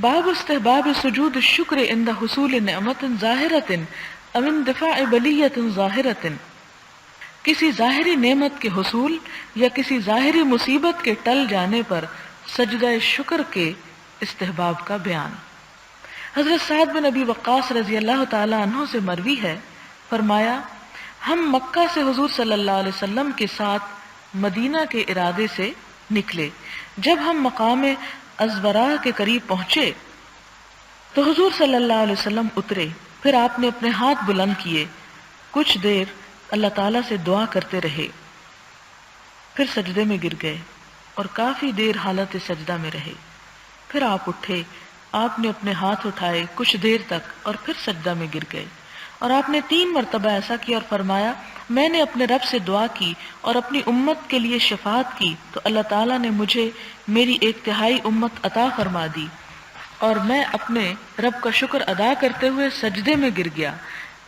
باب استحباب سجود الشکر عند حصول نعمت ظاہرۃ او اندفاع بلیۃ ظاہرۃ، کسی ظاہری نعمت کے حصول یا کسی ظاہری مصیبت کے ٹل جانے پر سجدہ شکر کے استحباب کا بیان۔ حضرت سعد بن ابی وقاص رضی اللہ تعالی عنہ سے مروی ہے، فرمایا ہم مکہ سے حضور صلی اللہ علیہ وسلم کے ساتھ مدینہ کے ارادے سے نکلے۔ جب ہم مقام ازورا کے قریب پہنچے تو حضور صلی اللہ علیہ وسلم اترے، پھر آپ نے اپنے ہاتھ بلند کیے، کچھ دیر اللہ تعالیٰ سے دعا کرتے رہے، پھر سجدے میں گر گئے اور کافی دیر حالت سجدہ میں رہے، پھر آپ اٹھے، آپ نے اپنے ہاتھ اٹھائے کچھ دیر تک اور پھر سجدہ میں گر گئے، اور آپ نے 3 مرتبہ ایسا کیا اور فرمایا میں نے اپنے رب سے دعا کی اور اپنی امت کے لیے شفاعت کی تو اللہ تعالیٰ نے مجھے میری 1/3 امت عطا فرما دی، اور میں اپنے رب کا شکر ادا کرتے ہوئے سجدے میں گر گیا،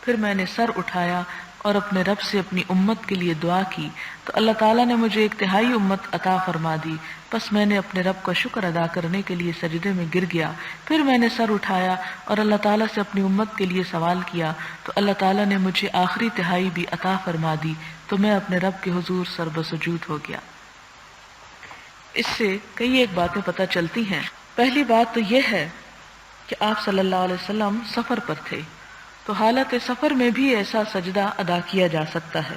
پھر میں نے سر اٹھایا اور اپنے رب سے اپنی امت کے لیے دعا کی تو اللہ تعالیٰ نے مجھے 1/3 امت عطا فرما دی، بس میں نے اپنے رب کا شکر ادا کرنے کے لیے سجدے میں گر گیا، پھر میں نے سر اٹھایا اور اللہ تعالیٰ سے اپنی امت کے لیے سوال کیا تو اللہ تعالیٰ نے مجھے آخری تہائی بھی عطا فرما دی، تو میں اپنے رب کے حضور سر بسجود ہو گیا۔ اس سے کئی ایک باتیں پتہ چلتی ہیں۔ پہلی بات تو یہ ہے کہ آپ صلی اللہ علیہ وسلم سفر پر تھے، تو حالت سفر میں بھی ایسا سجدہ ادا کیا جا سکتا ہے۔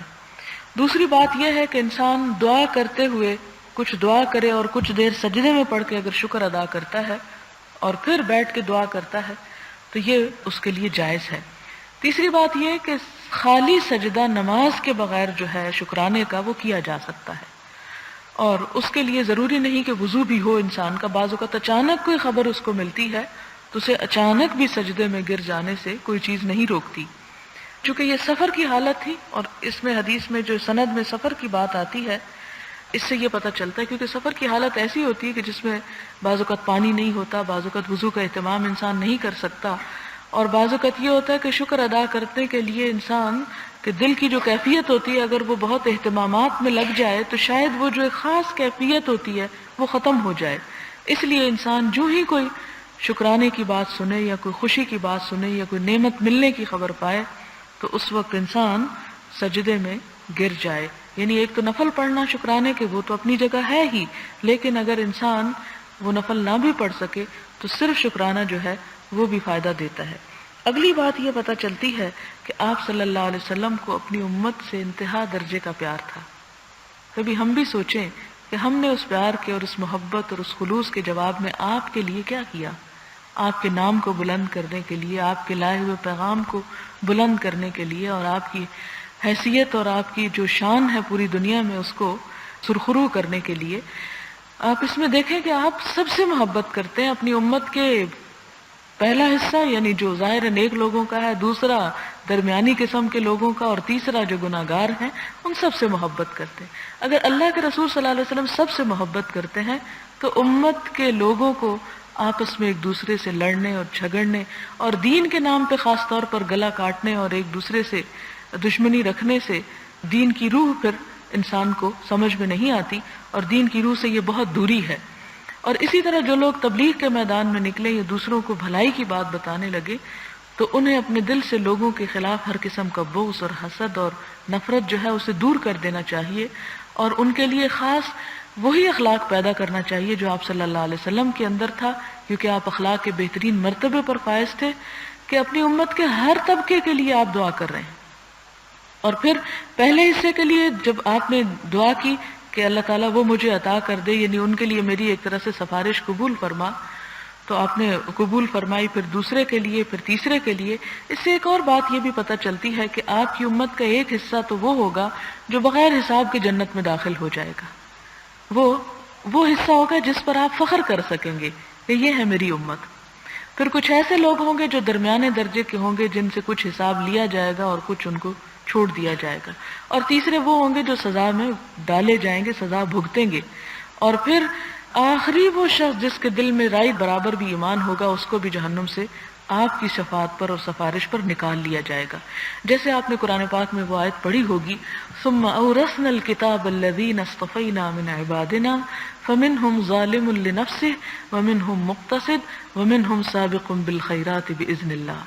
دوسری بات یہ ہے کہ انسان دعا کرتے ہوئے کچھ دعا کرے اور کچھ دیر سجدے میں پڑھ کے اگر شکر ادا کرتا ہے اور پھر بیٹھ کے دعا کرتا ہے تو یہ اس کے لیے جائز ہے۔ تیسری بات یہ کہ خالی سجدہ نماز کے بغیر جو ہے شکرانے کا وہ کیا جا سکتا ہے، اور اس کے لیے ضروری نہیں کہ وضو بھی ہو انسان کا، بعض اوقات اچانک کوئی خبر اس کو ملتی ہے تو اسے اچانک بھی سجدے میں گر جانے سے کوئی چیز نہیں روکتی۔ چونکہ یہ سفر کی حالت تھی، اور اس میں حدیث میں جو سند میں سفر کی بات آتی ہے اس سے یہ پتہ چلتا ہے، کیونکہ سفر کی حالت ایسی ہوتی ہے کہ جس میں بعض اوقات پانی نہیں ہوتا، بعض اوقات وضو کا اہتمام انسان نہیں کر سکتا، اور بعض اوقات یہ ہوتا ہے کہ شکر ادا کرنے کے لیے انسان کہ دل کی جو کیفیت ہوتی ہے اگر وہ بہت اہتمامات میں لگ جائے تو شاید وہ جو ایک خاص کیفیت ہوتی ہے وہ ختم ہو جائے۔ اس لیے انسان جو ہی کوئی شکرانے کی بات سنے یا کوئی خوشی کی بات سنے یا کوئی نعمت ملنے کی خبر پائے تو اس وقت انسان سجدے میں گر جائے۔ یعنی ایک تو نفل پڑھنا شکرانے کے وہ تو اپنی جگہ ہے ہی، لیکن اگر انسان وہ نفل نہ بھی پڑھ سکے تو صرف شکرانہ جو ہے وہ بھی فائدہ دیتا ہے۔ اگلی بات یہ پتہ چلتی ہے کہ آپ صلی اللہ علیہ وسلم کو اپنی امت سے انتہا درجے کا پیار تھا۔ کبھی ہم بھی سوچیں کہ ہم نے اس پیار کے اور اس محبت اور اس خلوص کے جواب میں آپ کے لیے کیا کیا، آپ کے نام کو بلند کرنے کے لیے، آپ کے لائے ہوئے پیغام کو بلند کرنے کے لیے، اور آپ کی حیثیت اور آپ کی جو شان ہے پوری دنیا میں اس کو سرخرو کرنے کے لیے۔ آپ اس میں دیکھیں کہ آپ سب سے محبت کرتے ہیں، اپنی امت کے پہلا حصہ یعنی جو ظاہر نیک لوگوں کا ہے، دوسرا درمیانی قسم کے لوگوں کا، اور تیسرا جو گناہگار ہیں ان سب سے محبت کرتے ہیں۔ اگر اللہ کے رسول صلی اللہ علیہ وسلم سب سے محبت کرتے ہیں تو امت کے لوگوں کو آپس میں ایک دوسرے سے لڑنے اور جھگڑنے اور دین کے نام پہ خاص طور پر گلا کاٹنے اور ایک دوسرے سے دشمنی رکھنے سے دین کی روح پھر انسان کو سمجھ میں نہیں آتی، اور دین کی روح سے یہ بہت دوری ہے۔ اور اسی طرح جو لوگ تبلیغ کے میدان میں نکلے یا دوسروں کو بھلائی کی بات بتانے لگے تو انہیں اپنے دل سے لوگوں کے خلاف ہر قسم کا بغض اور حسد اور نفرت جو ہے اسے دور کر دینا چاہیے، اور ان کے لیے خاص وہی اخلاق پیدا کرنا چاہیے جو آپ صلی اللہ علیہ وسلم کے اندر تھا، کیونکہ آپ اخلاق کے بہترین مرتبے پر فائز تھے کہ اپنی امت کے ہر طبقے کے لیے آپ دعا کر رہے ہیں۔ اور پھر پہلے حصے کے لیے جب آپ نے دعا کی کہ اللہ تعالیٰ وہ مجھے عطا کر دے، یعنی ان کے لیے میری ایک طرح سے سفارش قبول فرما، تو آپ نے قبول فرمائی، پھر دوسرے کے لیے، پھر تیسرے کے لیے۔ اس سے ایک اور بات یہ بھی پتہ چلتی ہے کہ آپ کی امت کا ایک حصہ تو وہ ہوگا جو بغیر حساب کے جنت میں داخل ہو جائے گا، وہ حصہ ہوگا جس پر آپ فخر کر سکیں گے کہ یہ ہے میری امت۔ پھر کچھ ایسے لوگ ہوں گے جو درمیانے درجے کے ہوں گے جن سے کچھ حساب لیا جائے گا اور کچھ ان کو چھوڑ دیا جائے گا، اور تیسرے وہ ہوں گے جو سزا میں ڈالے جائیں گے، سزا بھگتیں گے، اور پھر آخری وہ شخص جس کے دل میں رائی برابر بھی ایمان ہوگا اس کو بھی جہنم سے آپ کی شفاعت پر اور سفارش پر نکال لیا جائے گا۔ جیسے آپ نے قرآن پاک میں وہ آیت پڑھی ہوگی، ثم اورثنا الکتاب الذین اصطفینا من عبادنا فمنهم ظالم لنفسه ومنهم مقتصد ومنهم سابق بالخیرات بإذن اللہ،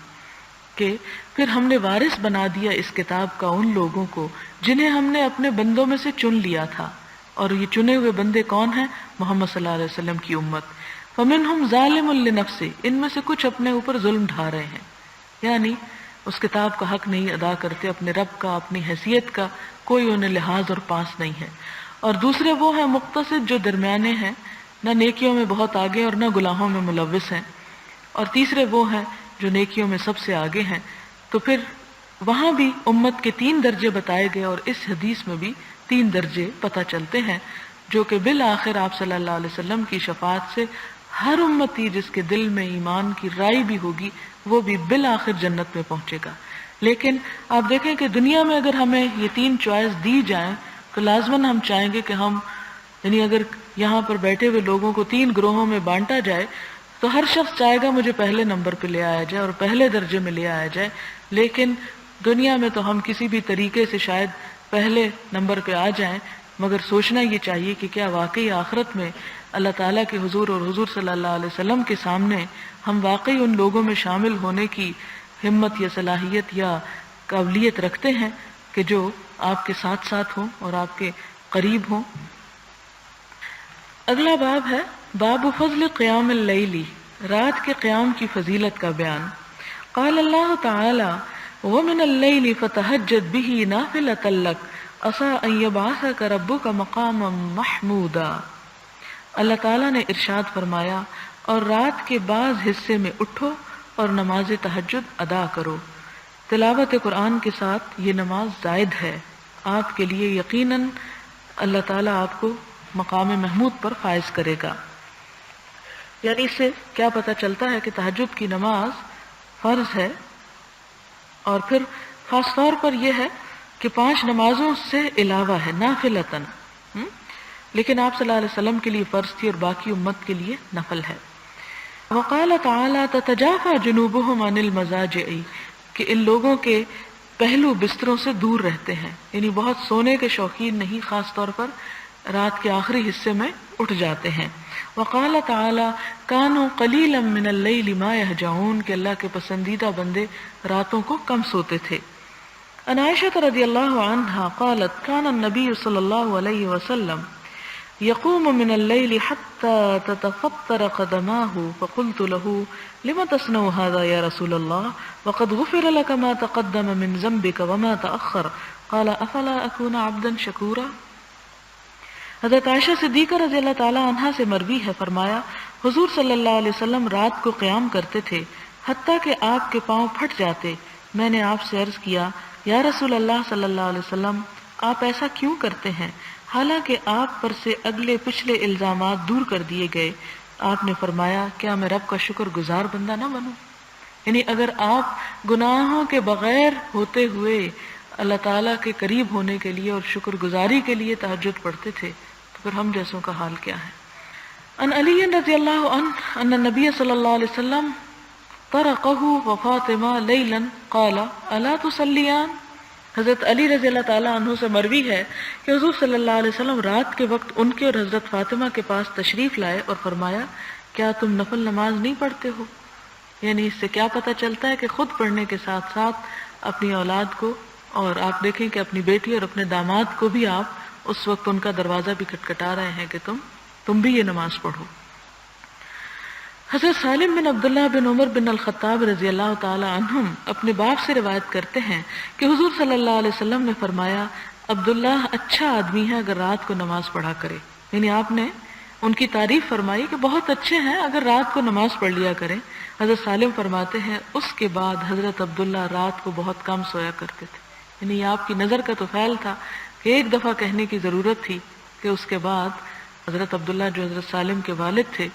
کہ پھر ہم نے وارث بنا دیا اس کتاب کا ان لوگوں کو جنہیں ہم نے اپنے بندوں میں سے چن لیا تھا، اور یہ چنے ہوئے بندے کون ہیں؟ محمد صلی اللہ علیہ وسلم کی امت۔ فمنهم ظالم لنفسه، ان میں سے کچھ اپنے اوپر ظلم ڈھا رہے ہیں، یعنی اس کتاب کا حق نہیں ادا کرتے، اپنے رب کا، اپنی حیثیت کا کوئی انہیں لحاظ اور پاس نہیں ہے۔ اور دوسرے وہ ہیں مقتصد، جو درمیانے ہیں، نہ نیکیوں میں بہت آگے اور نہ گناہوں میں ملوث ہیں۔ اور تیسرے وہ ہیں جو نیکیوں میں سب سے آگے ہیں۔ تو پھر وہاں بھی امت کے 3 درجے بتائے گئے، اور اس حدیث میں بھی 3 درجے پتہ چلتے ہیں، جو کہ بالآخر آپ صلی اللہ علیہ وسلم کی شفاعت سے ہر امتی جس کے دل میں ایمان کی رائی بھی ہوگی وہ بھی بالآخر جنت میں پہنچے گا۔ لیکن آپ دیکھیں کہ دنیا میں اگر ہمیں یہ 3 چوائس دی جائیں تو لازماً ہم چاہیں گے کہ ہم، یعنی اگر یہاں پر بیٹھے ہوئے لوگوں کو 3 گروہوں میں بانٹا جائے تو ہر شخص چاہے گا مجھے پہلے نمبر پہ لے آیا جائے اور پہلے درجے میں لے آیا جائے، لیکن دنیا میں تو ہم کسی بھی طریقے سے شاید پہلے نمبر پہ آ جائیں، مگر سوچنا یہ چاہیے کہ کیا واقعی آخرت میں اللہ تعالیٰ کے حضور اور حضور صلی اللہ علیہ وسلم کے سامنے ہم واقعی ان لوگوں میں شامل ہونے کی ہمت یا صلاحیت یا قابلیت رکھتے ہیں کہ جو آپ کے ساتھ ساتھ ہوں اور آپ کے قریب ہوں۔ اگلا باب ہے باب فضل قیام اللیل، رات کے قیام کی فضیلت کا بیان۔ قال اللہ تعالی ومن اللیل فتہجد بہ نافلۃ لک عسیٰ ان یبعثک ربک مقاما محمودا۔ اللہ تعالیٰ نے ارشاد فرمایا اور رات کے بعض حصے میں اٹھو اور نماز تہجد ادا کرو۔ تلاوت قرآن کے ساتھ یہ نماز زائد ہے، آپ کے لیے یقیناً اللہ تعالیٰ آپ کو مقام محمود پر فائز کرے گا۔ یعنی اس سے کیا پتہ چلتا ہے کہ تہجد کی نماز فرض ہے، اور پھر خاص طور پر یہ ہے کہ 5 نمازوں سے علاوہ ہے، نافلتاً، لیکن آپ صلی اللہ علیہ وسلم کے لیے فرض تھی اور باقی امت کے لیے نفل ہے۔ وقال تعالی تتجافى جنوبهم عن المضاجع، کہ ان لوگوں کے پہلو بستروں سے دور رہتے ہیں، یعنی بہت سونے کے شوقین نہیں، خاص طور پر رات کے آخری حصے میں اٹھ جاتے ہیں۔ وقال تعالی كانوا قليلا من الليل ما يهجعون، کہ اللہ کے پسندیدہ بندے راتوں کو کم سوتے تھے۔ عن عائشة رضی اللہ عنہا قالت كان النبي صلی اللہ علیہ وسلم يقوم من الليل حتى تتفطر قدماه فقلت له لما تصنع هذا يا رسول الله وقد غفر لك ما تقدم من ذنبك وما تأخر قال افلا اكون عبدا شكورا۔ حضرت عائشہ صدیقہ رضی اللہ تعالی عنہا سے مروی ہے، فرمایا حضور صلی اللہ علیہ وسلم رات کو قیام کرتے تھے حتیٰ کہ آپ کے پاؤں پھٹ جاتے۔ میں نے آپ سے عرض کیا یا رسول اللہ صلی اللہ علیہ وسلم آپ ایسا کیوں کرتے ہیں حالانکہ آپ پر سے اگلے پچھلے الزامات دور کر دیے گئے؟ آپ نے فرمایا کیا میں رب کا شکر گزار بندہ نہ بنوں؟ یعنی اگر آپ گناہوں کے بغیر ہوتے ہوئے اللہ تعالیٰ کے قریب ہونے کے لیے اور شکر گزاری کے لیے تہجد پڑھتے تھے تو پھر ہم جیسوں کا حال کیا ہے۔ ان علی رضی اللہ عنہ ان النبی صلی اللہ علیہ وسلم طرقہ وفاطمہ لیلا قال الا تصلیان۔ حضرت علی رضی اللہ تعالیٰ عنہ سے مروی ہے کہ حضور صلی اللہ علیہ وسلم رات کے وقت ان کے اور حضرت فاطمہ کے پاس تشریف لائے اور فرمایا کیا تم نفل نماز نہیں پڑھتے ہو؟ یعنی اس سے کیا پتہ چلتا ہے کہ خود پڑھنے کے ساتھ ساتھ اپنی اولاد کو، اور آپ دیکھیں کہ اپنی بیٹی اور اپنے داماد کو بھی آپ اس وقت ان کا دروازہ بھی کھٹکھٹا رہے ہیں کہ تم بھی یہ نماز پڑھو۔ حضرت سالم بن عبداللہ بن عمر بن الخطاب رضی اللہ تعالی عنہم اپنے باپ سے روایت کرتے ہیں کہ حضور صلی اللہ علیہ وسلم نے فرمایا عبداللہ اچھا آدمی ہے اگر رات کو نماز پڑھا کرے، یعنی آپ نے ان کی تعریف فرمائی کہ بہت اچھے ہیں اگر رات کو نماز پڑھ لیا کریں۔ حضرت سالم فرماتے ہیں اس کے بعد حضرت عبداللہ رات کو بہت کم سویا کرتے تھے، یعنی آپ کی نظر کا تو فعل تھا کہ ایک دفعہ کہنے کی ضرورت تھی کہ اس کے بعد حضرت عبداللہ جو حضرت سالم کے والد تھے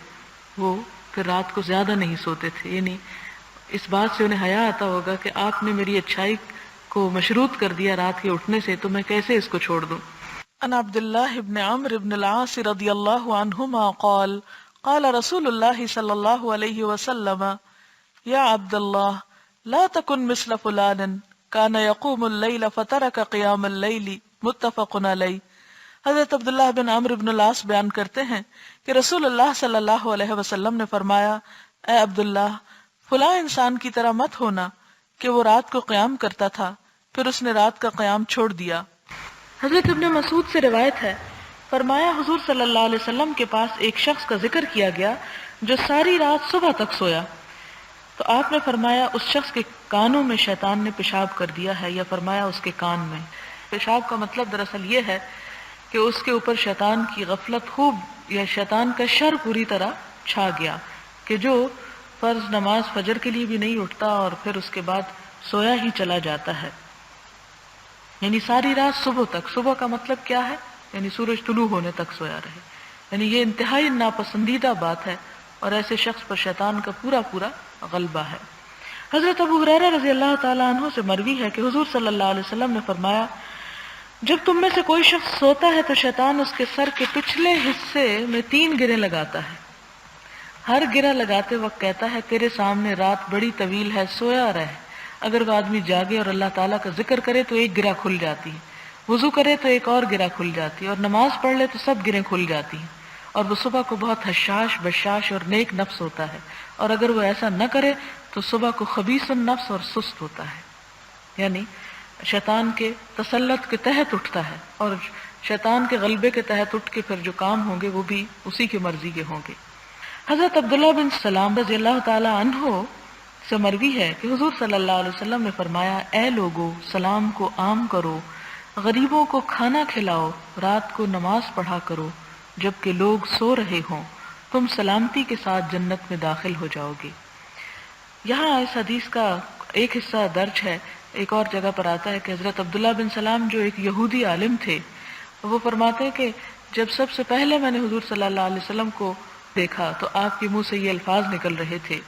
وہ پھر رات کو زیادہ نہیں سوتے تھے، یعنی اس بات سے انہیں حیا آتا ہوگا کہ آپ نے میری اچھائی کو مشروط کر دیا رات کے اٹھنے سے تو میں کیسے اس کو چھوڑ دوں۔ ان عبداللہ بن عمرو بن العاص رضی اللہ عنہما قال قال رسول اللہ صلی اللہ علیہ وسلم یا عبداللہ لا تکن مثل فلان كان يقوم الليل فترك قيام الليل متفق علیہ۔ حضرت عبداللہ بن عمرو بن العاص بیان کرتے ہیں کہ رسول اللہ صلی اللہ علیہ وسلم نے فرمایا، اے عبداللہ، فلاں انسان کی طرح مت ہونا کہ وہ رات کو قیام کرتا تھا پھر اس نے رات کا قیام چھوڑ دیا۔ حضرت ابن مسعود سے روایت ہے، فرمایا حضور صلی اللہ علیہ وسلم کے پاس ایک شخص کا ذکر کیا گیا جو ساری رات صبح تک سویا، تو آپ نے فرمایا اس شخص کے کانوں میں شیطان نے پیشاب کر دیا ہے، یا فرمایا اس کے کان میں۔ پیشاب کا مطلب دراصل یہ ہے کہ اس کے اوپر شیطان کی غفلت خوب یا شیطان کا شر پوری طرح چھا گیا، کہ جو فرض نماز فجر کے لیے بھی نہیں اٹھتا اور پھر اس کے بعد سویا ہی چلا جاتا ہے، یعنی ساری رات صبح تک۔ صبح کا مطلب کیا ہے؟ یعنی سورج طلوع ہونے تک سویا رہے، یعنی یہ انتہائی ناپسندیدہ بات ہے، اور ایسے شخص پر شیطان کا پورا پورا غلبہ ہے۔ حضرت ابو ہریرہ رضی اللہ تعالیٰ عنہ سے مروی ہے کہ حضور صلی اللہ علیہ وسلم نے فرمایا، جب تم میں سے کوئی شخص سوتا ہے تو شیطان اس کے سر کے پچھلے حصے میں 3 گریں لگاتا ہے، ہر گرہ لگاتے وقت کہتا ہے تیرے سامنے رات بڑی طویل ہے، سویا رہ۔ اگر وہ آدمی جاگے اور اللہ تعالیٰ کا ذکر کرے تو ایک گرہ کھل جاتی ہے، وضو کرے تو ایک اور گرہ کھل جاتی ہے، اور نماز پڑھ لے تو سب گرہیں کھل جاتی ہیں، اور وہ صبح کو بہت حشاش بشاش اور نیک نفس ہوتا ہے، اور اگر وہ ایسا نہ کرے تو صبح کو خبیث النفس اور سست ہوتا ہے، یعنی شیطان کے تسلط کے تحت اٹھتا ہے، اور شیطان کے غلبے کے تحت اٹھ کے پھر جو کام ہوں گے وہ بھی اسی کی مرضی کے ہوں گے۔ حضرت عبداللہ بن سلام رضی اللہ تعالی عنہ سے مروی ہے کہ حضور صلی اللہ علیہ وسلم نے فرمایا، اے لوگو، سلام کو عام کرو، غریبوں کو کھانا کھلاؤ، رات کو نماز پڑھا کرو جبکہ لوگ سو رہے ہوں، تم سلامتی کے ساتھ جنت میں داخل ہو جاؤ گے۔ یہاں اس حدیث کا ایک حصہ درج ہے، ایک اور جگہ پر آتا ہے کہ حضرت عبداللہ بن سلام جو ایک یہودی عالم تھے، وہ فرماتے ہیں کہ جب سب سے پہلے میں نے حضور صلی اللہ علیہ وسلم کو دیکھا تو آپ کے منہ سے یہ الفاظ نکل رہے تھے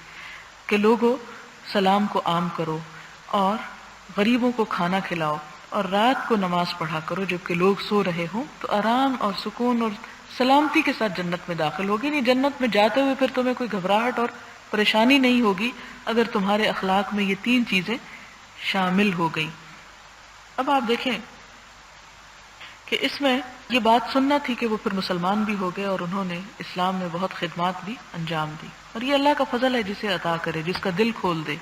کہ لوگوں، سلام کو عام کرو اور غریبوں کو کھانا کھلاؤ اور رات کو نماز پڑھا کرو جبکہ لوگ سو رہے ہوں، تو آرام اور سکون اور سلامتی کے ساتھ جنت میں داخل ہوگی۔ نہیں، جنت میں جاتے ہوئے پھر تمہیں کوئی گھبراہٹ اور پریشانی نہیں ہوگی اگر تمہارے اخلاق میں یہ 3 چیزیں شامل ہو گئی۔ اب آپ دیکھیں کہ اس میں یہ بات سننا تھی کہ وہ پھر مسلمان بھی ہو گئے اور انہوں نے اسلام میں بہت خدمات بھی انجام دی، اور یہ اللہ کا فضل ہے جسے عطا کرے، جس کا دل کھول دے۔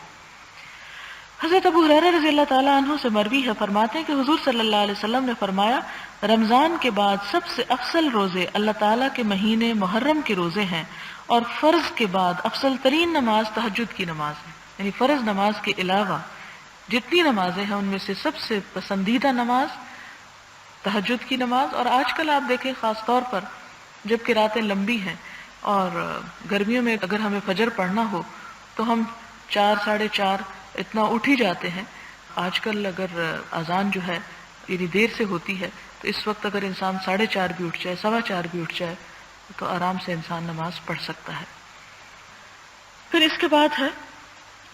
حضرت ابو ہریرہ رضی اللہ تعالیٰ عنہ سے مروی ہے، فرماتے ہیں کہ حضور صلی اللہ علیہ وسلم نے فرمایا، رمضان کے بعد سب سے افضل روزے اللہ تعالیٰ کے مہینے محرم کے روزے ہیں، اور فرض کے بعد افضل ترین نماز تہجد کی نماز ہے، یعنی فرض نماز کے علاوہ جتنی نمازیں ہیں ان میں سے سب سے پسندیدہ نماز تہجد کی نماز۔ اور آج کل آپ دیکھیں خاص طور پر جب کہ راتیں لمبی ہیں اور گرمیوں میں اگر ہمیں فجر پڑھنا ہو تو ہم 4 ساڑھے 4 اتنا اٹھ ہی جاتے ہیں۔ آج کل اگر اذان جو ہے یعنی دیر سے ہوتی ہے تو اس وقت اگر انسان 4:30 بھی اٹھ جائے، 4:15 بھی اٹھ جائے تو آرام سے انسان نماز پڑھ سکتا ہے۔ پھر اس کے بعد ہے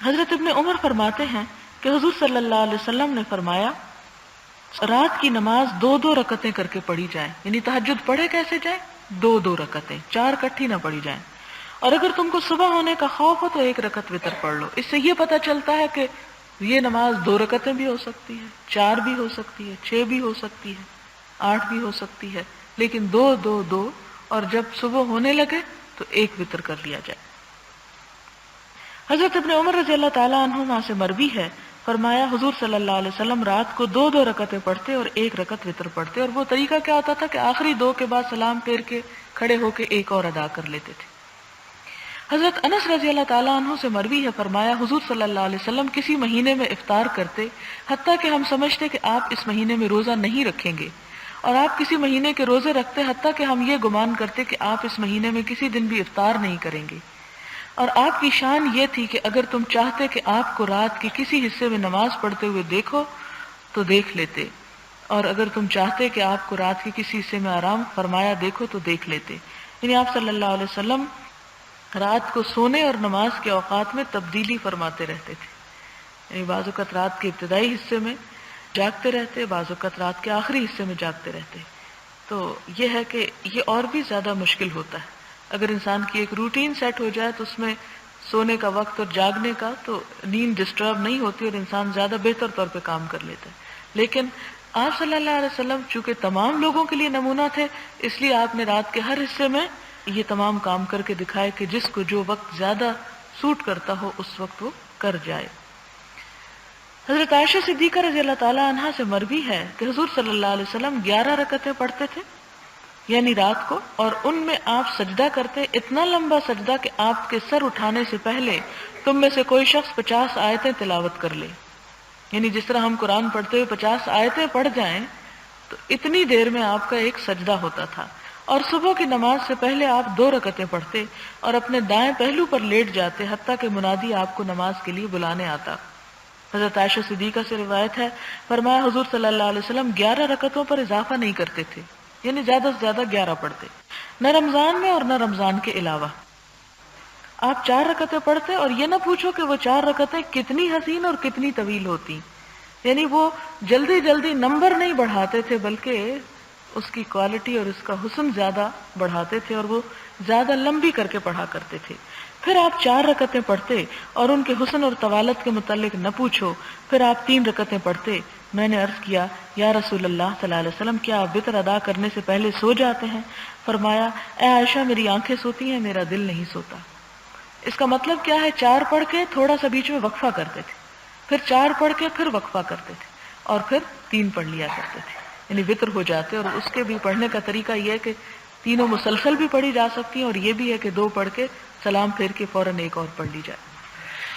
حضرت ابن عمر فرماتے ہیں کہ حضور صلی اللہ علیہ وسلم نے فرمایا، رات کی نماز 2 رکعتیں کر کے پڑھی جائیں، یعنی تہجد پڑھے کیسے جائیں؟ 2 رکعتیں، 4 اکٹھی نہ پڑھی جائیں، اور اگر تم کو صبح ہونے کا خوف ہو تو 1 رکعت وتر پڑھ لو۔ اس سے یہ پتہ چلتا ہے کہ یہ نماز 2 رکعتیں بھی ہو سکتی ہے، 4 بھی ہو سکتی ہے، 6 بھی ہو سکتی ہے، 8 بھی ہو سکتی ہے، لیکن 2 اور جب صبح ہونے لگے تو 1 وتر کر لیا جائے۔ حضرت ابن عمر رضی اللہ تعالیٰ عنہما سے مروی ہے، فرمایا حضور صلی اللہ علیہ وسلم رات کو 2 رکعتیں پڑھتے اور 1 رکعت وتر پڑھتے، اور وہ طریقہ کیا ہوتا تھا کہ آخری 2 کے بعد سلام پھیر کے کھڑے ہو کے 1 اور ادا کر لیتے تھے۔ حضرت انس رضی اللہ تعالیٰ عنہ سے مروی ہے، فرمایا حضور صلی اللہ علیہ وسلم کسی مہینے میں افطار کرتے حتیٰ کہ ہم سمجھتے کہ آپ اس مہینے میں روزہ نہیں رکھیں گے، اور آپ کسی مہینے کے روزے رکھتے حتیٰ کہ ہم یہ گمان کرتے کہ آپ اس مہینے میں کسی دن بھی افطار نہیں کریں گے، اور آپ کی شان یہ تھی کہ اگر تم چاہتے کہ آپ کو رات کے کسی حصے میں نماز پڑھتے ہوئے دیکھو تو دیکھ لیتے، اور اگر تم چاہتے کہ آپ کو رات کے کسی حصے میں آرام فرمایا دیکھو تو دیکھ لیتے۔ یعنی آپ صلی اللہ علیہ وسلم رات کو سونے اور نماز کے اوقات میں تبدیلی فرماتے رہتے تھے، یعنی بعض اوقات رات کے ابتدائی حصے میں جاگتے رہتے، بعض اوقات رات کے آخری حصے میں جاگتے رہتے۔ تو یہ ہے کہ یہ اور بھی زیادہ مشکل ہوتا ہے، اگر انسان کی ایک روٹین سیٹ ہو جائے تو اس میں سونے کا وقت اور جاگنے کا تو نیند ڈسٹرب نہیں ہوتی اور انسان زیادہ بہتر طور پہ کام کر لیتا ہے، لیکن آپ صلی اللہ علیہ وسلم چونکہ تمام لوگوں کے لیے نمونہ تھے، اس لیے آپ نے رات کے ہر حصے میں یہ تمام کام کر کے دکھائے کہ جس کو جو وقت زیادہ سوٹ کرتا ہو اس وقت وہ کر جائے۔ حضرت عائشہ صدیقہ رضی اللہ تعالی عنہا سے مروی ہے کہ حضور صلی اللہ علیہ وسلم 11 رکعتیں پڑھتے تھے یعنی رات کو، اور ان میں آپ سجدہ کرتے، اتنا لمبا سجدہ کہ آپ کے سر اٹھانے سے پہلے تم میں سے کوئی شخص 50 آیتیں تلاوت کر لے، یعنی جس طرح ہم قرآن پڑھتے ہوئے 50 آیتیں پڑھ جائیں تو اتنی دیر میں آپ کا ایک سجدہ ہوتا تھا۔ اور صبح کی نماز سے پہلے آپ 2 رکعتیں پڑھتے اور اپنے دائیں پہلو پر لیٹ جاتے حتیٰ کہ منادی آپ کو نماز کے لیے بلانے آتا۔ حضرت عائشہ صدیقہ سے روایت ہے، فرمایا حضور صلی اللہ علیہ وسلم 11 رکعتوں پر اضافہ نہیں کرتے تھے، یعنی زیادہ سے زیادہ 11 پڑھتے، نہ رمضان میں اور نہ رمضان کے علاوہ۔ آپ 4 رکعتیں پڑھتے اور یہ نہ پوچھو کہ وہ 4 رکعتیں کتنی حسین اور کتنی طویل ہوتی، یعنی وہ جلدی جلدی نمبر نہیں بڑھاتے تھے بلکہ اس کی کوالٹی اور اس کا حسن زیادہ بڑھاتے تھے اور وہ زیادہ لمبی کر کے پڑھا کرتے تھے۔ پھر آپ 4 رکعتیں پڑھتے اور ان کے حسن اور طوالت کے متعلق نہ پوچھو، پھر آپ 3 رکعتیں پڑھتے۔ میں نے عرض کیا یا رسول اللہ صلی اللہ علیہ وسلم کیا آپ وتر ادا کرنے سے پہلے سو جاتے ہیں؟ فرمایا اے عائشہ میری آنکھیں سوتی ہیں، میرا دل نہیں سوتا۔ اس کا مطلب کیا ہے؟ 4 پڑھ کے تھوڑا سا بیچ میں وقفہ کرتے تھے، پھر 4 پڑھ کے پھر وقفہ کرتے تھے اور پھر 3 پڑھ لیا کرتے تھے، یعنی وتر ہو جاتے۔ اور اس کے بھی پڑھنے کا طریقہ یہ ہے کہ تینوں مسلسل بھی پڑھی جا سکتی ہیں اور یہ بھی ہے کہ 2 پڑھ کے سلام پھیر کے فوراً ایک اور پڑھ لی جائے۔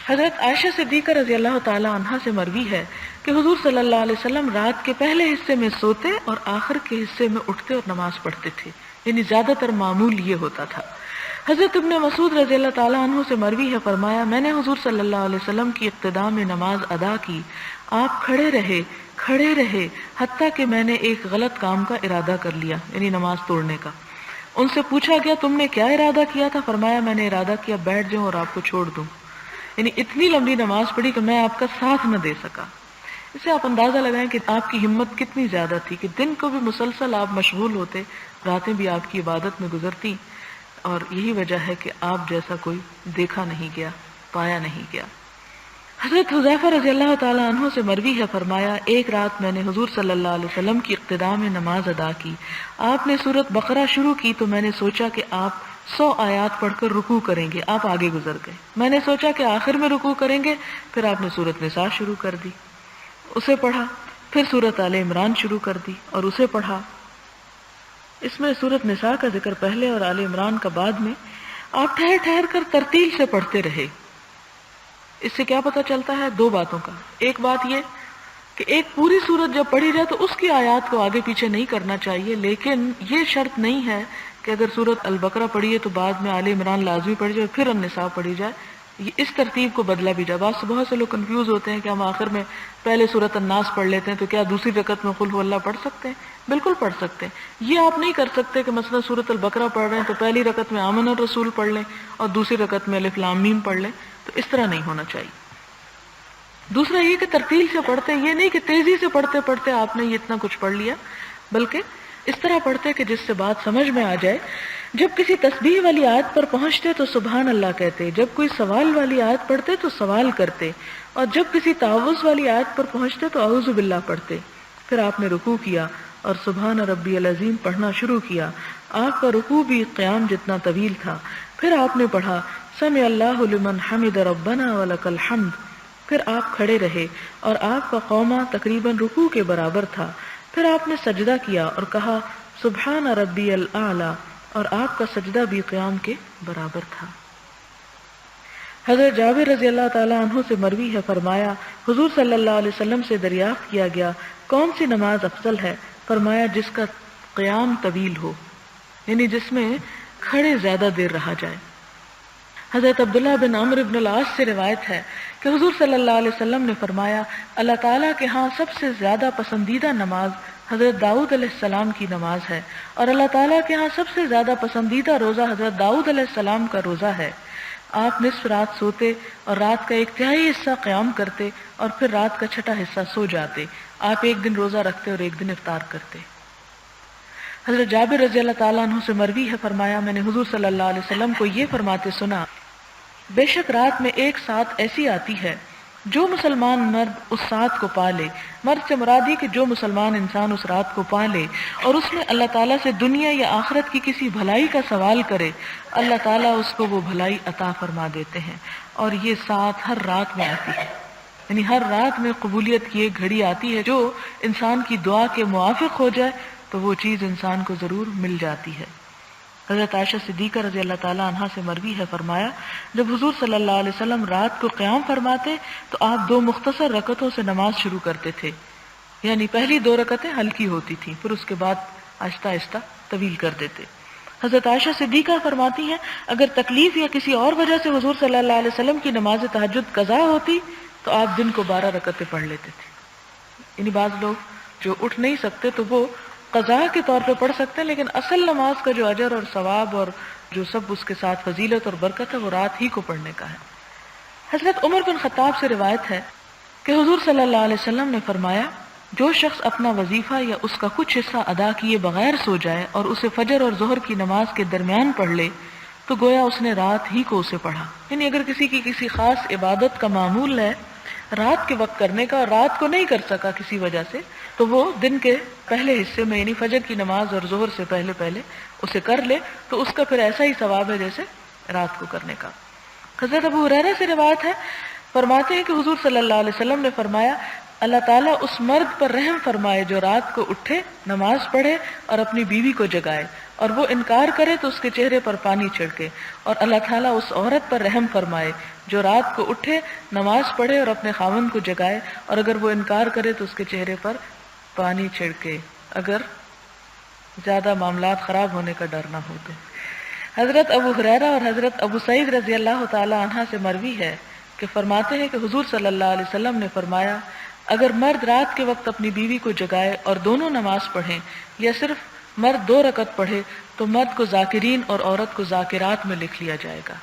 حضرت عائشہ صدیقہ رضی اللہ تعالی عنہا سے مروی ہے کہ حضور صلی اللہ علیہ وسلم رات کے پہلے حصے میں سوتے اور آخر کے حصے میں اٹھتے اور نماز پڑھتے تھے، یعنی زیادہ تر معمول یہ ہوتا تھا۔ حضرت ابن مسعود رضی اللہ تعالی عنہ سے مروی ہے، فرمایا میں نے حضور صلی اللہ علیہ وسلم کی ابتدا میں نماز ادا کی، آپ کھڑے رہے حتیٰ کہ میں نے ایک غلط کام کا ارادہ کر لیا، یعنی نماز توڑنے کا۔ ان سے پوچھا گیا تم نے کیا ارادہ کیا تھا؟ فرمایا میں نے ارادہ کیا بیٹھ جاؤں اور آپ کو چھوڑ دوں، یعنی اتنی لمبی نماز پڑھی کہ میں آپ کا ساتھ نہ دے سکا۔ اس سے آپ اندازہ لگائیں کہ آپ کی ہمت کتنی زیادہ تھی کہ دن کو بھی مسلسل آپ مشغول ہوتے، راتیں بھی آپ کی عبادت میں گزرتی، اور یہی وجہ ہے کہ آپ جیسا کوئی دیکھا نہیں گیا، پایا نہیں گیا۔ حضرت حذیفہ رضی اللہ تعالی عنہ سے مروی ہے، فرمایا ایک رات میں نے حضور صلی اللہ علیہ وسلم کی ابتدا میں نماز ادا کی، آپ نے سورۃ بقرہ شروع کی تو میں نے سوچا کہ آپ 100 آیات پڑھ کر رکوع کریں گے، آپ آگے گزر گئے۔ میں نے سوچا کہ آخر میں رکوع کریں گے، پھر آپ نے سورۃ نساء شروع کر دی، اسے پڑھا، پھر سورۃ آل عمران شروع کر دی اور اسے پڑھا۔ اس میں سورۃ نساء کا ذکر پہلے اور آل عمران کا بعد میں۔ آپ ٹھہر ٹھہر کر ترتیل سے پڑھتے رہے۔ اس سے کیا پتہ چلتا ہے؟ 2 باتوں کا۔ ایک بات یہ کہ ایک پوری سورت جب پڑھی جائے تو اس کی آیات کو آگے پیچھے نہیں کرنا چاہیے، لیکن یہ شرط نہیں ہے کہ اگر سورت البقرہ پڑھی ہے تو بعد میں آل عمران لازمی پڑھی جائے پھر النساء پڑھی جائے، یہ اس ترتیب کو بدلا بھی جائے۔ بہت سے لوگ کنفیوز ہوتے ہیں کہ ہم آخر میں پہلے سورت الناس پڑھ لیتے ہیں تو کیا دوسری رکعت میں قل هو اللہ پڑھ سکتے ہیں؟ بالکل پڑھ سکتے ہیں۔ یہ آپ نہیں کر سکتے کہ مثلا سورت البقرہ پڑھ رہے ہیں تو پہلی رکعت میں آمن الرسول پڑھ لیں اور دوسری رکعت میں الف لام میم پڑھ لیں، تو اس طرح نہیں ہونا چاہیے۔ دوسرا یہ کہ ترتیل سے پڑھتے، یہ نہیں کہ تیزی سے پڑھتے پڑھتے آپ نے یہ اتنا کچھ پڑھ لیا، بلکہ اس طرح پڑھتے کہ جس سے بات سمجھ میں آ جائے۔ جب کسی تسبیح والی آیت پر پہنچتے تو سبحان اللہ کہتے، جب کوئی سوال والی آیت پڑھتے تو سوال کرتے، اور جب کسی تعوذ والی آیت پر پہنچتے تو اعوذ باللہ پڑھتے۔ پھر آپ نے رکوع کیا اور سبحان ربی العظیم پڑھنا شروع کیا۔ آپ کا رکوع بھی قیام جتنا طویل تھا۔ پھر آپ نے پڑھا سمع اللہ لمن حمد ربنا ولک الحمد۔ پھر آپ کھڑے رہے اور آپ کا قومہ تقریباً رکوع کے برابر تھا۔ پھر آپ نے سجدہ کیا اور کہا سبحان ربی الاعلی، اور آپ کا سجدہ بھی قیام کے برابر تھا۔ حضرت جابر رضی اللہ تعالیٰ عنہ سے مروی ہے، فرمایا حضور صلی اللہ علیہ وسلم سے دریافت کیا گیا کون سی نماز افضل ہے؟ فرمایا جس کا قیام طویل ہو، یعنی جس میں کھڑے زیادہ دیر رہا جائے۔ حضرت عبداللہ بن عمرو بن العاص سے روایت ہے کہ حضور صلی اللہ علیہ وسلم نے فرمایا اللہ تعالیٰ کے ہاں سب سے زیادہ پسندیدہ نماز حضرت داؤد علیہ السلام کی نماز ہے، اور اللہ تعالیٰ کے ہاں سب سے زیادہ پسندیدہ روزہ حضرت داؤد علیہ السلام کا روزہ ہے۔ آپ نصف رات سوتے اور رات کا 1/3 حصہ قیام کرتے اور پھر رات کا 6واں حصہ سو جاتے۔ آپ ایک دن روزہ رکھتے اور ایک دن افطار کرتے۔ حضرت جابر رضی اللہ تعالیٰ عنہ سے مروی ہے، فرمایا میں نے حضور صلی اللہ علیہ وسلم کو یہ فرماتے سنا بے شک رات میں ایک ساتھ ایسی آتی ہے جو مسلمان مرد اس ساتھ کو پا لے، مرد سے مراد یہ کہ جو مسلمان انسان اس رات کو پا لے اور اس میں اللہ تعالیٰ سے دنیا یا آخرت کی کسی بھلائی کا سوال کرے، اللہ تعالیٰ اس کو وہ بھلائی عطا فرما دیتے ہیں۔ اور یہ ساتھ ہر رات میں آتی ہے، یعنی ہر رات میں قبولیت کی ایک گھڑی آتی ہے، جو انسان کی دعا کے موافق ہو جائے تو وہ چیز انسان کو ضرور مل جاتی ہے۔ حضرت عائشہ صدیقہ رضی اللہ تعالیٰ عنہا سے مروی ہے، فرمایا جب حضور صلی اللہ علیہ وسلم رات کو قیام فرماتے تو آپ 2 مختصر رکعتوں سے نماز شروع کرتے تھے، یعنی پہلی 2 رکعتیں ہلکی ہوتی تھیں، پھر اس کے بعد آہستہ آہستہ طویل کر دیتے۔ حضرت عائشہ صدیقہ فرماتی ہیں اگر تکلیف یا کسی اور وجہ سے حضور صلی اللہ علیہ وسلم کی نماز تہجد قضا ہوتی تو آپ دن کو 12 رکعتیں پڑھ لیتے تھے۔ یعنی بعض لوگ جو اٹھ نہیں سکتے تو وہ قضا کے طور پہ پڑھ سکتے ہیں، لیکن اصل نماز کا جو اجر اور ثواب اور جو سب اس کے ساتھ فضیلت اور برکت ہے وہ رات ہی کو پڑھنے کا ہے۔ حضرت عمر بن خطاب سے روایت ہے کہ حضور صلی اللہ علیہ وسلم نے فرمایا جو شخص اپنا وظیفہ یا اس کا کچھ حصہ ادا کیے بغیر سو جائے اور اسے فجر اور ظہر کی نماز کے درمیان پڑھ لے تو گویا اس نے رات ہی کو اسے پڑھا۔ یعنی اگر کسی کی کسی خاص عبادت کا معمول ہے رات کے وقت کرنے کا اور رات کو نہیں کر سکا کسی وجہ سے تو وہ دن کے پہلے حصے میں یعنی فجر کی نماز اور ظہر سے پہلے اسے کر لے تو اس کا پھر ایسا ہی ثواب ہے جیسے رات کو کرنے کا۔ حضرت ابو ہریرہ سے روایت ہے، فرماتے ہیں کہ حضور صلی اللہ علیہ وسلم نے فرمایا اللہ تعالیٰ اس مرد پر رحم فرمائے جو رات کو اٹھے، نماز پڑھے اور اپنی بیوی کو جگائے، اور وہ انکار کرے تو اس کے چہرے پر پانی چھڑکے، اور اللہ تعالیٰ اس عورت پر رحم فرمائے جو رات کو اٹھے، نماز پڑھے اور اپنے خاوند کو جگائے، اور اگر وہ انکار کرے تو اس کے چہرے پر پانی چھڑکے، اگر زیادہ معاملات خراب ہونے کا ڈر نہ ہو تو۔ حضرت ابو ہریرہ اور حضرت ابو سعید رضی اللہ تعالی عنہ سے مروی ہے کہ فرماتے ہیں کہ حضور صلی اللہ علیہ وسلم نے فرمایا اگر مرد رات کے وقت اپنی بیوی کو جگائے اور دونوں نماز پڑھیں یا صرف مرد 2 رکعت پڑھے تو مرد کو ذاکرین اور عورت کو ذاکرات میں لکھ لیا جائے گا۔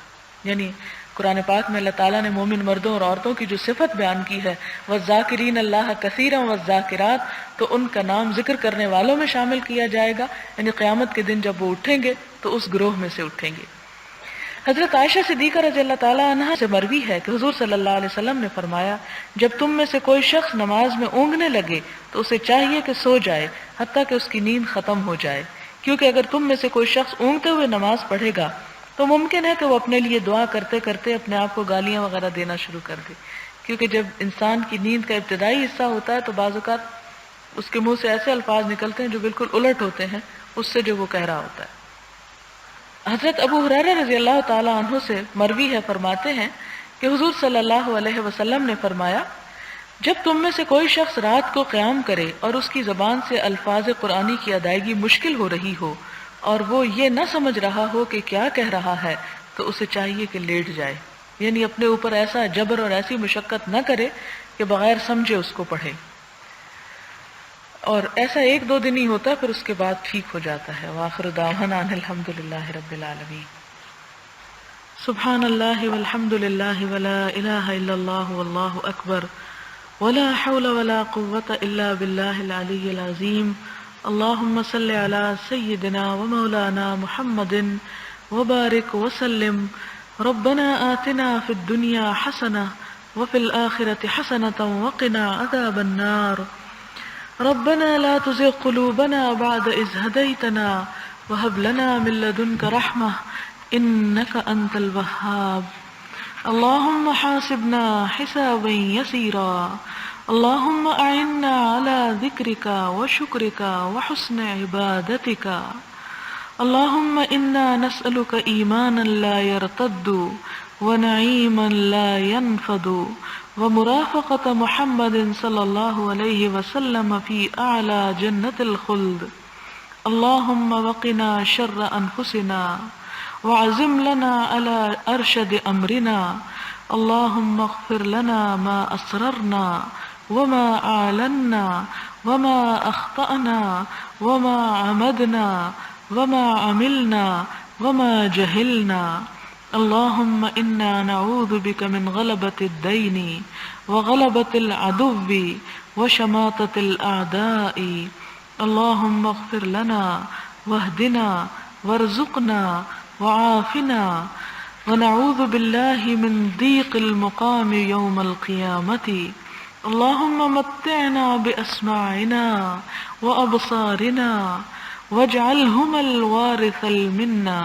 یعنی قرآن پاک میں اللہ تعالیٰ نے مومن مردوں اور عورتوں کی جو صفت بیان کی ہے وَالذَّاكِرِينَ اللَّهَ كَثِيرًا وَالذَّاكِرَاتِ، تو ان کا نام ذکر کرنے والوں میں شامل کیا جائے گا، یعنی قیامت کے دن جب وہ اٹھیں گے تو اس گروہ میں سے اٹھیں گے۔ حضرت عائشہ صدیقہ رضی اللہ تعالیٰ عنہا سے مروی ہے کہ حضور صلی اللہ علیہ وسلم نے فرمایا جب تم میں سے کوئی شخص نماز میں اونگنے لگے تو اسے چاہیے کہ سو جائے حتیٰ کہ اس کی نیند ختم ہو جائے، کیونکہ اگر تم میں سے کوئی شخص اونگتے ہوئے نماز پڑھے گا تو ممکن ہے کہ وہ اپنے لیے دعا کرتے کرتے اپنے آپ کو گالیاں وغیرہ دینا شروع کر دے، کیونکہ جب انسان کی نیند کا ابتدائی حصہ ہوتا ہے تو بعض اوقات اس کے منہ سے ایسے الفاظ نکلتے ہیں جو بالکل الٹ ہوتے ہیں اس سے جو وہ کہہ رہا ہوتا ہے۔ حضرت ابو ہریرہ رضی اللہ تعالی عنہ سے مروی ہے، فرماتے ہیں کہ حضور صلی اللہ علیہ وسلم نے فرمایا جب تم میں سے کوئی شخص رات کو قیام کرے اور اس کی زبان سے الفاظ قرآنی کی ادائیگی مشکل ہو رہی ہو اور وہ یہ نہ سمجھ رہا ہو کہ کیا کہہ رہا ہے تو اسے چاہیے کہ لیٹ جائے، یعنی اپنے اوپر ایسا جبر اور ایسی مشقت نہ کرے کہ بغیر سمجھے اس کو پڑھے، اور ایسا 1-2 دن ہی ہوتا ہے پھر اس کے بعد ٹھیک ہو جاتا ہے۔ وآخر دعوانا ان الحمد للہ رب العالمین۔ سبحان اللہ والحمد للہ ولا الہ الا اللہ واللہ اکبر ولا حول ولا قوة الا باللہ العلی العظیم۔ اللہم صل علی سیدنا ومولانا محمد وبارک وسلم۔ ربنا آتنا فی الدنیا حسنہ وفی الآخرة حسنة وقنا عذاب النار۔ ربنا لا تزغ قلوبنا بعد إذ هديتنا وهب لنا من لدنك رحمة إنك أنت الوهاب۔ اللهم حاسبنا حسابا يسيرا، اللهم أعنا على ذكرك وشكرك وحسن عبادتك، اللهم إنا نسألك إيمانا لا يرتد ونعيما لا ينفد ومرافقة محمد صلى الله عليه وسلم في أعلى جنة الخلد۔ اللهم وقنا شر أنفسنا وعزم لنا على أرشد أمرنا، اللهم اغفر لنا ما أسررنا وما أعلنا وما أخطأنا وما عمدنا وما عملنا وما جهلنا، اللهم إنا نعوذ بك من غلبة الدين وغلبة العدو وشماتة الأعداء، اللهم اغفر لنا واهدنا وارزقنا وعافنا ونعوذ بالله من ضيق المقام يوم القيامة. اللهم متعنا بأسماعنا وأبصارنا واجعلهما الوارث منا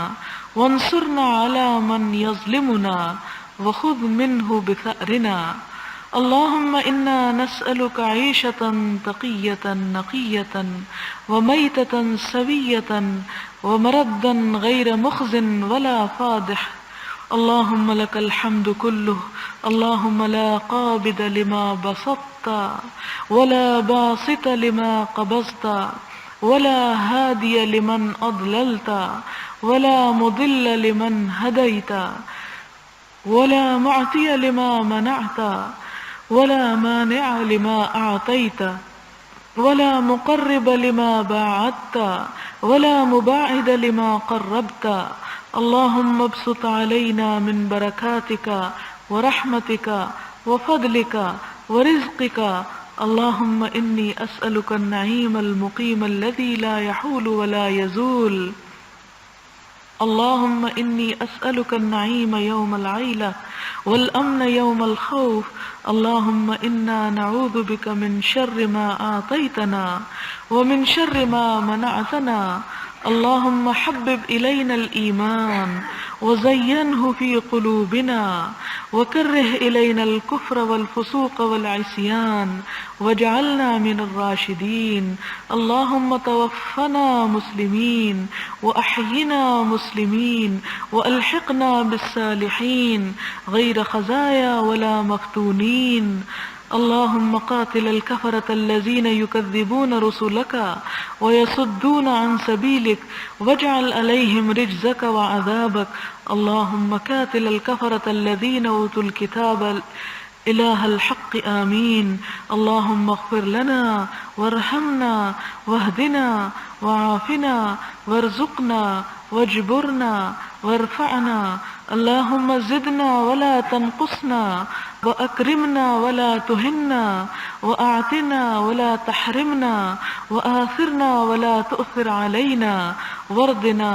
وانصرنا على من يظلمنا وخذ منه بثأرنا. اللهم إنا نسألك عيشة تقية نقية وميتة سوية ومردا غير مخز ولا فاضح. اللهم لك الحمد كله. اللهم لا قابض لما بسطت ولا باسط لما قبضت ولا هادي لمن أضللت ولا مضل لمن هديت ولا معطي لما منعت ولا مانع لما أعطيت ولا مقرب لما باعدت ولا مباعد لما قربت. اللهم ابسط علينا من بركاتك ورحمتك وفضلك ورزقك. اللهم إني أسألك النعيم المقيم الذي لا يحول ولا يزول. اللهم إني أسألك النعيم يوم العيلة والأمن يوم الخوف. اللهم إنا نعوذ بك من شر ما أعطيتنا ومن شر ما منعتنا. اللهم حبب إلينا الإيمان وزينه في قلوبنا وكره إلينا الكفر والفسوق والعصيان واجعلنا من الراشدين. اللهم توفنا مسلمين وأحينا مسلمين وألحقنا بالصالحين غير خزايا ولا مفتونين. اللهم قاتل الكفرة الذين يكذبون رسلك ويصدون عن سبيلك واجعل عليهم رجزك وعذابك. اللهم قاتل الكفرة الذين أوتوا الكتاب إله الحق آمين. اللهم اغفر لنا وارحمنا واهدنا وعافنا وارزقنا واجبرنا وارفعنا. اللهم زدنا ولا تنقصنا وأكرمنا ولا تهنا وأعطنا ولا تحرمنا وآثرنا ولا تؤثر علينا وارضنا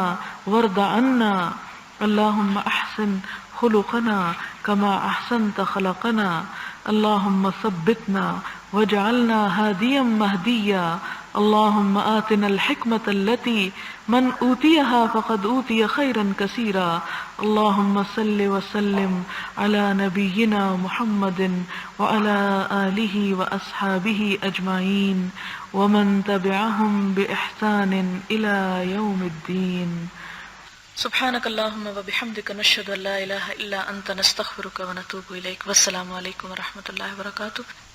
وارض عنا. اللهم أحسن خلقنا كما أحسنت خلقنا. اللهم ثبتنا واجعلنا هاديا مهديا. اللهم آتنا الحكمة التي من أوتيها فقد أوتي خيرا كثيرا. اللهم صل وسلم على نبينا محمد وعلى آله وأصحابه أجمعين ومن تبعهم بإحسان إلى يوم الدين. سبحانك اللهم وبحمدك نشهد أن لا إله إلا أنت نستغفرك ونتوب إليك. والسلام عليكم ورحمة الله وبركاته.